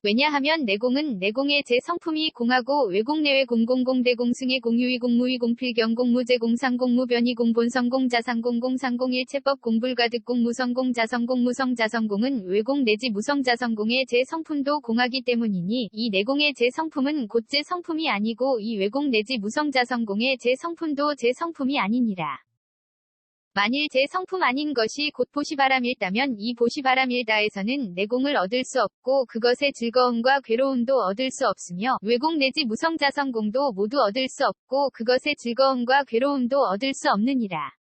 왜냐하면 내공은 내공의 제 성품이 공하고 외공 내외 공공공 대공승의 공유의공 무의공 필경공 무제공 상공 무변이공 본성공 자상공 공상공 일체법 공불가득공 무성공 자성공 무성자성공은 외공 내지 무성자성공의 제 성품도 공하기 때문이니 이 내공의 제 성품은 곧 제 성품이 아니고 이 외공 내지 무성자성공의 제 성품도 제 성품이 아니니라. 만일 제 성품 아닌 것이 곧 보시바람일다면 이 보시바람일다에서는 내공을 얻을 수 없고 그것의 즐거움과 괴로움도 얻을 수 없으며 외공 내지 무성자성공도 모두 얻을 수 없고 그것의 즐거움과 괴로움도 얻을 수 없느니라.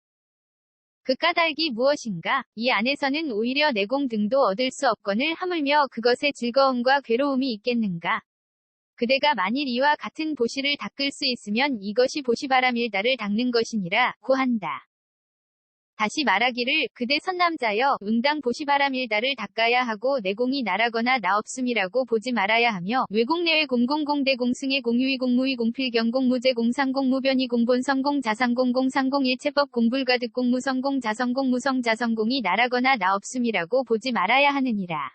그 까닭이 무엇인가? 이 안에서는 오히려 내공 등도 얻을 수 없거늘 하물며 그것의 즐거움과 괴로움이 있겠는가? 그대가 만일 이와 같은 보시를 닦을 수 있으면 이것이 보시바람일다를 닦는 것이니라 고한다. 다시 말하기를 그대 선남자여 응당 보시바람일다를 닦아야 하고 내공이 나라거나 나없음이라고 보지 말아야 하며 외공 내외 공공공 대공승의 공유의공 무의공 필경공 무제공 상공 무변이공 본성공 자상공 공상공 일체법 공불가득공 무성공 자성공 무성자성공이 나라거나 나없음이라고 보지 말아야 하느니라.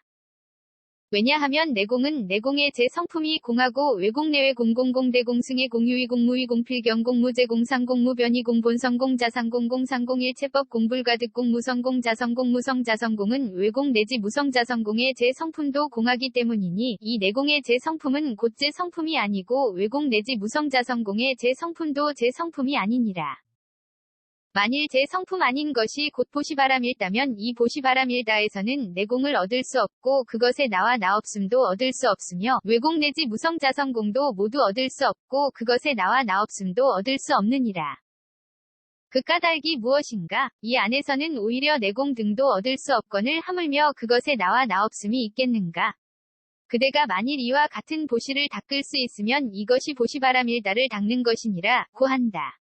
왜냐하면 내공은 내공의 제 성품이 공하고 외공 내외 공공공 대공승의 공유의공 무의공 필경공 무제공 상공 무변이공 본성공 자상공 공상공 일체법 공불가득공 무성공 자성공 무성자성공은 외공 내지 무성자성공의 제 성품도 공하기 때문이니 이 내공의 제 성품은 곧 제 성품이 아니고 외공 내지 무성자성공의 제 성품도 제 성품이 아니니라. 만일 제 성품 아닌 것이 곧 보시바람일다면 이 보시바람일다에서는 내공을 얻을 수 없고 그것의 나와 나없음도 얻을 수 없으며 외공 내지 무성자성공도 모두 얻을 수 없고 그것의 나와 나없음도 얻을 수 없느니라. 그 까닭이 무엇인가? 이 안에서는 오히려 내공 등도 얻을 수 없거늘 하물며 그것의 나와 나없음이 있겠는가? 그대가 만일 이와 같은 보시를 닦을 수 있으면 이것이 보시바람일다를 닦는 것이니라 고한다.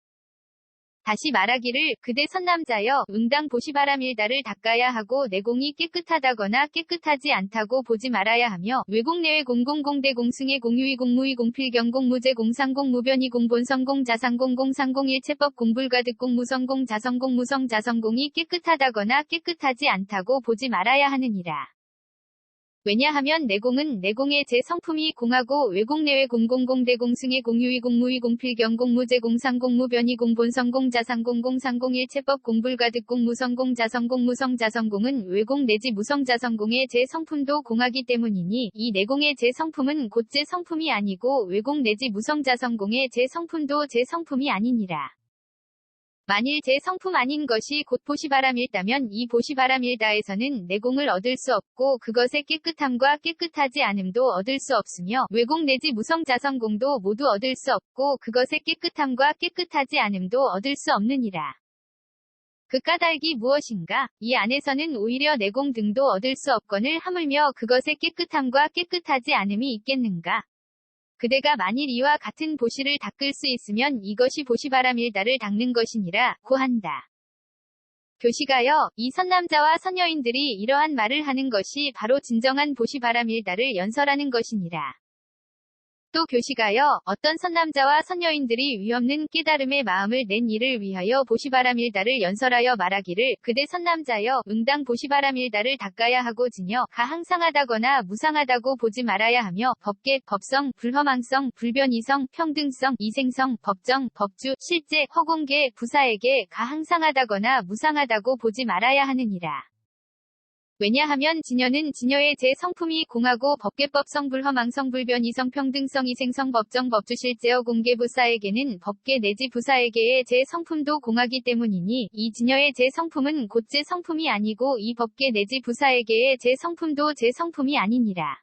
다시 말하기를 그대 선남자여 응당 보시바람일다를 닦아야 하고 내공이 깨끗하다거나 깨끗하지 않다고 보지 말아야 하며 외공 내외 공공공대 공승의 공유의 공무의 공필경 공무제 공상공 무변이 공본성 공자상공 공상공 일체법 공불가득 공무성공 자성공 무성 자성공이 깨끗하다거나 깨끗하지 않다고 보지 말아야 하느니라. 왜냐하면 내공은 내공의 제 성품이 공하고 외공 내외 공공공대 공승의 공유의 공무의 공필경 공무제 공상공 무변이 공본성 공자상공 공상공 일체법 공불가득 공무성공 자성공 무성 자성공은 외공 내지 무성 자성공의 제 성품도 공하기 때문이니 이 내공의 제 성품은 곧 제 성품이 아니고 외공 내지 무성 자성공의 제 성품도 제 성품이 아니니라. 만일 제 성품 아닌 것이 곧 보시바람일다면 이 보시바람일다에서는 내공을 얻을 수 없고 그것의 깨끗함과 깨끗하지 않음도 얻을 수 없으며 외공 내지 무성 자성공도 모두 얻을 수 없고 그것의 깨끗함과 깨끗하지 않음도 얻을 수 없느니라. 그 까닭이 무엇인가? 이 안에서는 오히려 내공 등도 얻을 수 없거늘 하물며 그것의 깨끗함과 깨끗하지 않음이 있겠는가? 그대가 만일 이와 같은 보시를 닦을 수 있으면 이것이 보시바람일다를 닦는 것이니라 고한다. 교시가여, 이 선남자와 선여인들이 이러한 말을 하는 것이 바로 진정한 보시바람일다를 연설하는 것이니라. 또 교시가여, 어떤 선남자와 선여인들이 위없는 깨달음의 마음을 낸 이를 위하여 보시바람일다를 연설하여 말하기를 그대 선남자여 응당 보시바람일다를 닦아야 하고 지녀 가 항상하다거나 무상하다고 보지 말아야 하며 법계, 법성, 불허망성, 불변이성, 평등성, 이생성, 법정, 법주, 실제, 허공계, 부사에게 가 항상하다거나 무상하다고 보지 말아야 하느니라. 왜냐하면 진여는 진여의 제 성품이 공하고 법계법성 불허망성 불변이성 평등성 이생성 법정 법주 실제어 공계부사에게는 법계 내지 부사에게의 제 성품도 공하기 때문이니 이 진여의 제 성품은 곧 제 성품이 아니고 이 법계 내지 부사에게의 제 성품도 제 성품이 아니니라.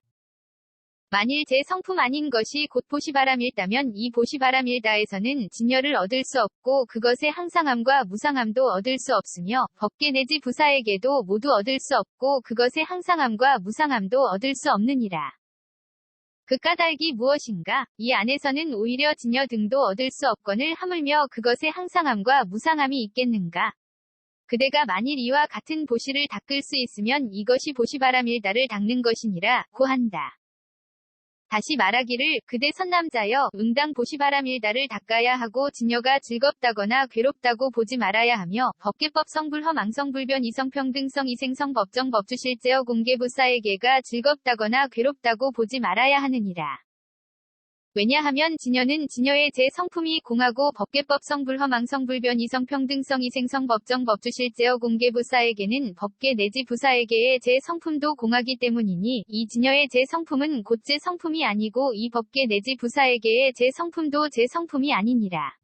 만일 제 성품 아닌 것이 곧 보시바람일다면 이 보시바람일다에서는 진여를 얻을 수 없고 그것의 항상함과 무상함도 얻을 수 없으며 법계 내지 부사에게도 모두 얻을 수 없고 그것의 항상함과 무상함도 얻을 수 없느니라. 그 까닭이 무엇인가? 이 안에서는 오히려 진여 등도 얻을 수 없거늘 하물며 그것의 항상함과 무상함이 있겠는가? 그대가 만일 이와 같은 보시를 닦을 수 있으면 이것이 보시바람일다를 닦는 것이니라 고한다. 다시 말하기를 그대 선남자여 응당 보시바람일다를 닦아야 하고 진여가 즐겁다거나 괴롭다고 보지 말아야 하며 법계법성 불허망성 불변 이성 평등성 이생성 법정 법주 실제어 공계부사에게가 즐겁다거나 괴롭다고 보지 말아야 하느니라. 왜냐하면 진여는 진여의 제 성품이 공하고 법계법성 불허망성 불변 이성 평등성 이생성 법정 법주 실제어 공계부사에게는 법계 내지 부사에게의 제 성품도 공하기 때문이니 이 진여의 제 성품은 곧 제 성품이 아니고 이 법계 내지 부사에게의 제 성품도 제 성품이 아니니라.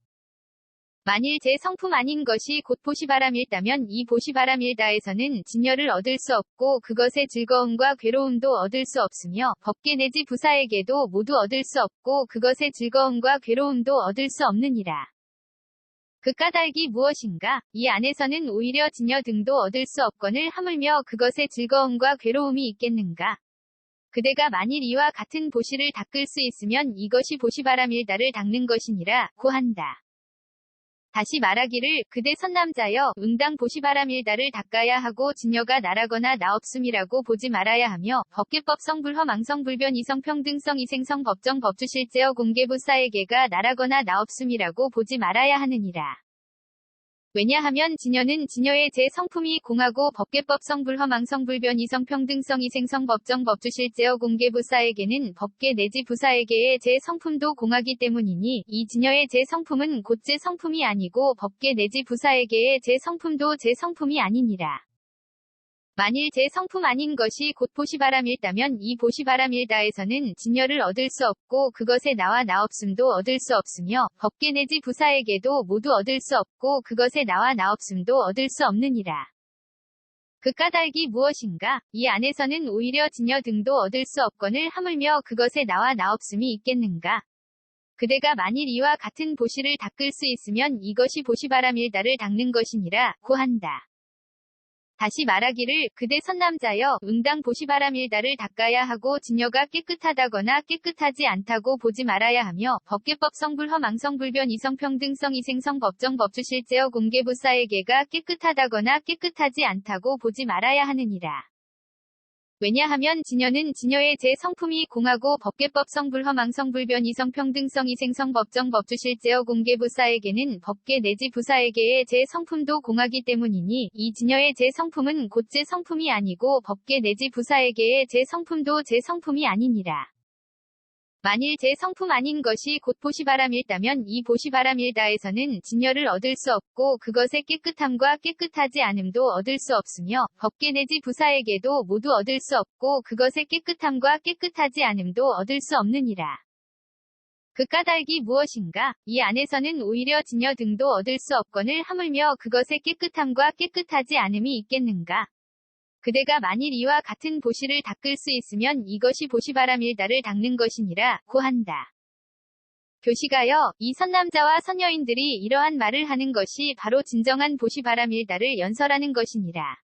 만일 제 성품 아닌 것이 곧 보시바람일다면 이 보시바람일다에서는 진여를 얻을 수 없고 그것의 즐거움과 괴로움도 얻을 수 없으며 법계 내지 부사에게도 모두 얻을 수 없고 그것의 즐거움과 괴로움도 얻을 수 없느니라. 그 까닭이 무엇인가? 이 안에서는 오히려 진여 등도 얻을 수 없거늘 하물며 그것의 즐거움과 괴로움이 있겠는가? 그대가 만일 이와 같은 보시를 닦을 수 있으면 이것이 보시바람일다를 닦는 것이니라 고한다. 다시 말하기를 그대 선남자여 응당 보시바람일다를 닦아야 하고 진여가 나라거나 나없음이라고 보지 말아야 하며 법계법성 불허망성 불변 이성 평등성 이생성 법정 법주 실제어 공계부사에게가 나라거나 나없음이라고 보지 말아야 하느니라. 왜냐하면 진여는 진여의 제 성품이 공하고 법계법성 불허망성 불변 이성 평등성 이생성 법정 법주 실제어 공계부사에게는 법계 내지 부사에게의 제 성품도 공하기 때문이니 이 진여의 제 성품은 곧 제 성품이 아니고 법계 내지 부사에게의 제 성품도 제 성품이 아니니라. 만일 제 성품 아닌 것이 곧 보시바람일다면 이 보시바람일다에서는 진여를 얻을 수 없고 그것의 나와 나없음도 얻을 수 없으며 법계 내지 부사에게도 모두 얻을 수 없고 그것의 나와 나없음도 얻을 수 없느니라. 그 까닭이 무엇인가? 이 안에서는 오히려 진여 등도 얻을 수 없거늘 하물며 그것의 나와 나없음이 있겠는가? 그대가 만일 이와 같은 보시를 닦을 수 있으면 이것이 보시바람일다를 닦는 것이니라 고한다. 다시 말하기를 그대 선남자여 응당 보시바람일다를 닦아야 하고 진여가 깨끗하다거나 깨끗하지 않다고 보지 말아야 하며 법계법 성불허 망성불변 이성평등성 이생성 법정 법주실제어 공개부사에게가 깨끗하다거나 깨끗하지 않다고 보지 말아야 하느니라. 왜냐하면 진여는 진여의 제 성품이 공하고 법계법 성불허 망성불변 이성평등성 이생성 법정 법주실제어 공개부사에게는 법계 내지 부사에게의 제 성품도 공하기 때문이니 이 진여의 제 성품은 곧 제 성품이 아니고 법계 내지 부사에게의 제 성품도 제 성품이 아니니라. 만일 제 성품 아닌 것이 곧 보시바람일다면 이 보시바람일다에서는 진여를 얻을 수 없고 그것의 깨끗함과 깨끗하지 않음도 얻을 수 없으며 법계 내지 부사에게도 모두 얻을 수 없고 그것의 깨끗함과 깨끗하지 않음도 얻을 수 없느니라. 그 까닭이 무엇인가? 이 안에서는 오히려 진여 등도 얻을 수 없거늘 하물며 그것의 깨끗함과 깨끗하지 않음이 있겠는가? 그대가 만일 이와 같은 보시를 닦을 수 있으면 이것이 보시바람일다를 닦는 것이니라 고한다. 교시가여, 이 선남자와 선여인들이 이러한 말을 하는 것이 바로 진정한 보시바람일다를 연설하는 것이니라.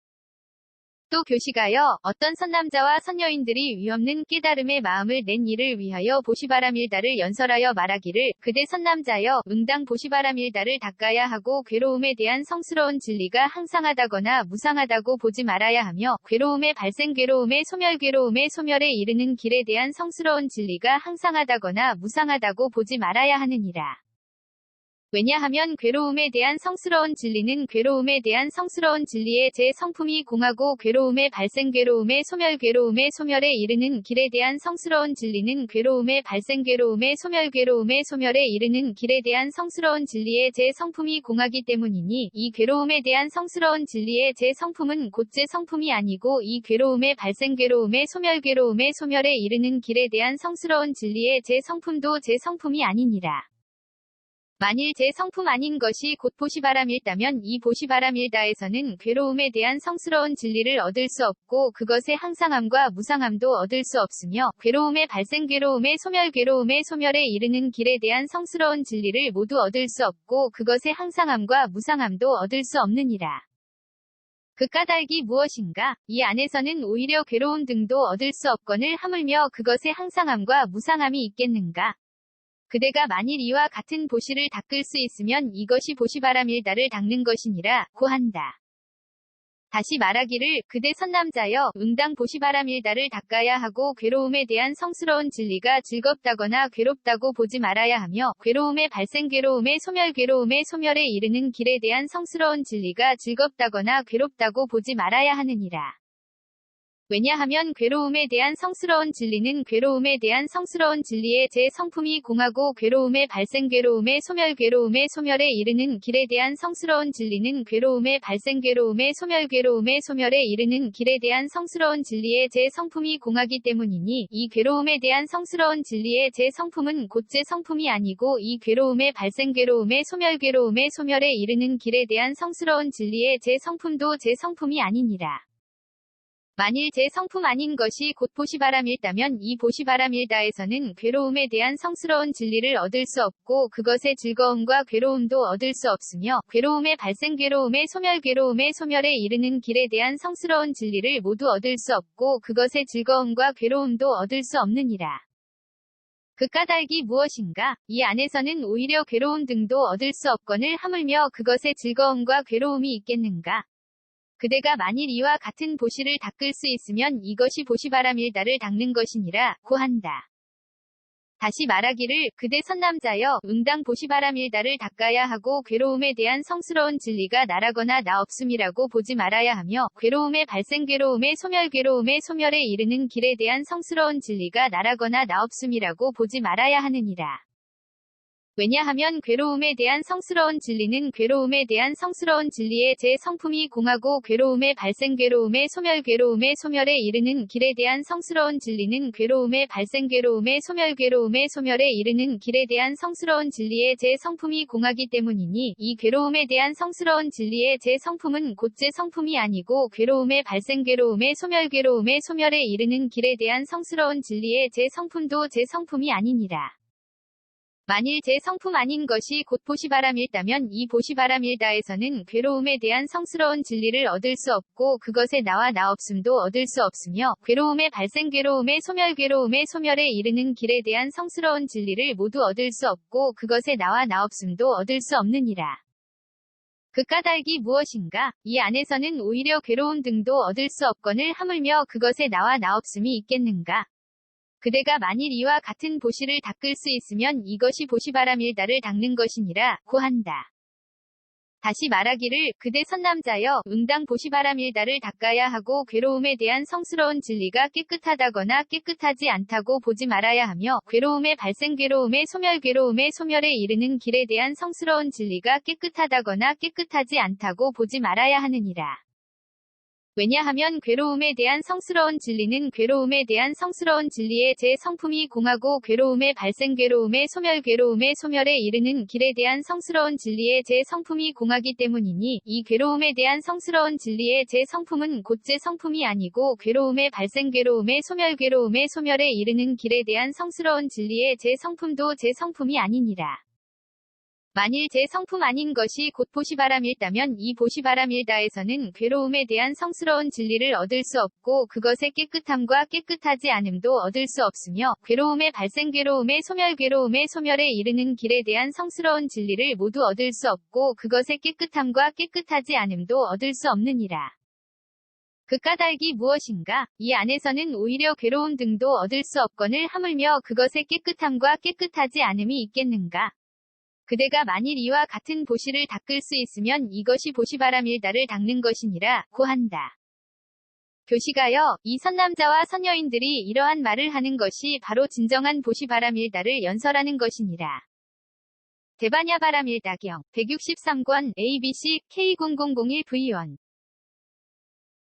또 교시가여, 어떤 선남자와 선여인들이 위없는 깨달음의 마음을 낸 이를 위하여 보시바람일다를 연설하여 말하기를 그대 선남자여 응당 보시바람일다를 닦아야 하고 괴로움에 대한 성스러운 진리가 항상하다거나 무상하다고 보지 말아야 하며 괴로움의 발생 괴로움의 소멸 괴로움의 소멸에 이르는 길에 대한 성스러운 진리가 항상하다거나 무상하다고 보지 말아야 하느니라. 왜냐하면 괴로움에 대한 성스러운 진리는 괴로움에 대한 성스러운 진리의 제 성품이 공하고 괴로움의 발생 괴로움의 소멸 괴로움의 소멸에 이르는 길에 대한 성스러운 진리는 괴로움의 발생 괴로움의 소멸 괴로움의 소멸에 이르는 길에 대한 성스러운 진리의 제 성품이 공하기 때문이니 이 괴로움에 대한 성스러운 진리의 제 성품은 곧 제 성품이 아니고 이 괴로움의 발생 괴로움의 소멸 괴로움의 소멸에 이르는 길에 대한 성스러운 진리의 제 성품도 제 성품이 아니니라. 만일 제 성품 아닌 것이 곧 보시바람일다면 이 보시바람일다에서는 괴로움에 대한 성스러운 진리를 얻을 수 없고 그것의 항상함과 무상함도 얻을 수 없으며 괴로움의 발생 괴로움의 소멸 괴로움의 소멸에 이르는 길에 대한 성스러운 진리를 모두 얻을 수 없고 그것의 항상함과 무상함도 얻을 수 없느니라. 그 까닭이 무엇인가? 이 안에서는 오히려 괴로움 등도 얻을 수 없거늘 하물며 그것의 항상함과 무상함이 있겠는가? 그대가 만일 이와 같은 보시를 닦을 수 있으면 이것이 보시바람일다를 닦는 것이니라 고한다. 다시 말하기를 그대 선남자여 응당 보시바람일다를 닦아야 하고 괴로움에 대한 성스러운 진리가 즐겁다거나 괴롭다고 보지 말아야 하며 괴로움의 발생 괴로움의 소멸 괴로움의 소멸에 이르는 길에 대한 성스러운 진리가 즐겁다거나 괴롭다고 보지 말아야 하느니라. 왜냐하면 괴로움에 대한 성스러운 진리는 괴로움에 대한 성스러운 진리의 제 성품이 공하고 괴로움의 발생 괴로움의 소멸에 이르는 길에 대한 성스러운 진리는 괴로움의 발생 괴로움의 소멸에 이르는 길에 대한 성스러운 진리의 제 성품이 공하기 때문이니 이 괴로움에 대한 성스러운 진리의 제 성품은 곧 제 성품이 아니고 이 괴로움의 발생 괴로움의 소멸에 이르는 길에 대한 성스러운 진리의 제 성품도 제 성품이 아니니라. 만일 제 성품 아닌 것이 곧 보시바람일다면 이 보시바람일다에서는 괴로움에 대한 성스러운 진리를 얻을 수 없고 그것의 즐거움과 괴로움도 얻을 수 없으며 괴로움의 발생 괴로움의 소멸에 이르는 길에 대한 성스러운 진리를 모두 얻을 수 없고 그것의 즐거움과 괴로움도 얻을 수 없느니라. 그 까닭이 무엇인가? 이 안에서는 오히려 괴로움 등도 얻을 수 없거늘 하물며 그것의 즐거움과 괴로움이 있겠는가? 그대가 만일 이와 같은 보시를 닦을 수 있으면 이것이 보시바람일다를 닦는 것이니라 고한다. 다시 말하기를 그대 선남자여 응당 보시바람일다를 닦아야 하고 괴로움에 대한 성스러운 진리가 나라거나 나 없음이라고 보지 말아야 하며 괴로움의 발생 괴로움의 소멸에 이르는 길에 대한 성스러운 진리가 나라거나 나 없음이라고 보지 말아야 하느니라. 왜냐하면 괴로움에 대한 성스러운 진리는 괴로움에 대한 성스러운 진리의 제 성품이 공하고 괴로움의 발생 괴로움의 소멸에 이르는 길에 대한 성스러운 진리는 괴로움의 발생 괴로움의 소멸에 이르는 길에 대한 성스러운 진리의 제 성품이 공하기 때문이니 이 괴로움에 대한 성스러운 진리의 제 성품은 곧 제 성품이 아니고 괴로움의 발생 괴로움의 소멸에 이르는 길에 대한 성스러운 진리의 제 성품도 제 성품이 아니니라. 만일 제 성품 아닌 것이 곧 보시바람일다면 이 보시바람일다에서는 괴로움에 대한 성스러운 진리를 얻을 수 없고 그것에 나와 나없음도 얻을 수 없으며 괴로움의 발생 괴로움의 소멸 괴로움의 소멸에 이르는 길에 대한 성스러운 진리를 모두 얻을 수 없고 그것에 나와 나없음도 얻을 수 없느니라. 그 까닭이 무엇인가? 이 안에서는 오히려 괴로움 등도 얻을 수 없거늘 하물며 그것에 나와 나없음이 있겠는가? 그대가 만일 이와 같은 보시를 닦을 수 있으면 이것이 보시바람일다를 닦는 것이니라 고한다. 다시 말하기를 그대 선남자여 응당 보시바람일다를 닦아야 하고 괴로움에 대한 성스러운 진리가 깨끗하다거나 깨끗하지 않다고 보지 말아야 하며 괴로움의 발생 괴로움의 소멸 괴로움의 소멸에 이르는 길에 대한 성스러운 진리가 깨끗하다거나 깨끗하지 않다고 보지 말아야 하느니라. 왜냐하면 괴로움에 대한 성스러운 진리는 괴로움에 대한 성스러운 진리의 제 성품이 공하고 괴로움의 발생 괴로움의 소멸에 이르는 길에 대한 성스러운 진리의 제 성품이 공하기 때문이니 이 괴로움에 대한 성스러운 진리의 제 성품은 곧 제 성품이 아니고 괴로움의 발생 괴로움의 소멸에 이르는 길에 대한 성스러운 진리의 제 성품도 제 성품이 아니니라. 만일 제 성품 아닌 것이 곧 보시바람일다면 이 보시바람일다에서는 괴로움에 대한 성스러운 진리를 얻을 수 없고 그것의 깨끗함과 깨끗하지 않음도 얻을 수 없으며 괴로움의 발생 괴로움의 소멸에 이르는 길에 대한 성스러운 진리를 모두 얻을 수 없고 그것의 깨끗함과 깨끗하지 않음도 얻을 수 없느니라. 그 까닭이 무엇인가? 이 안에서는 오히려 괴로움 등도 얻을 수 없거늘 하물며 그것의 깨끗함과 깨끗하지 않음이 있겠는가? 그대가 만일 이와 같은 보시를 닦을 수 있으면 이것이 보시바람일다를 닦는 것이니라 고한다. 교시가여, 이 선남자와 선여인들이 이러한 말을 하는 것이 바로 진정한 보시바람일다를 연설하는 것이니라. 대반야바람일다경 163권 ABC K0001V1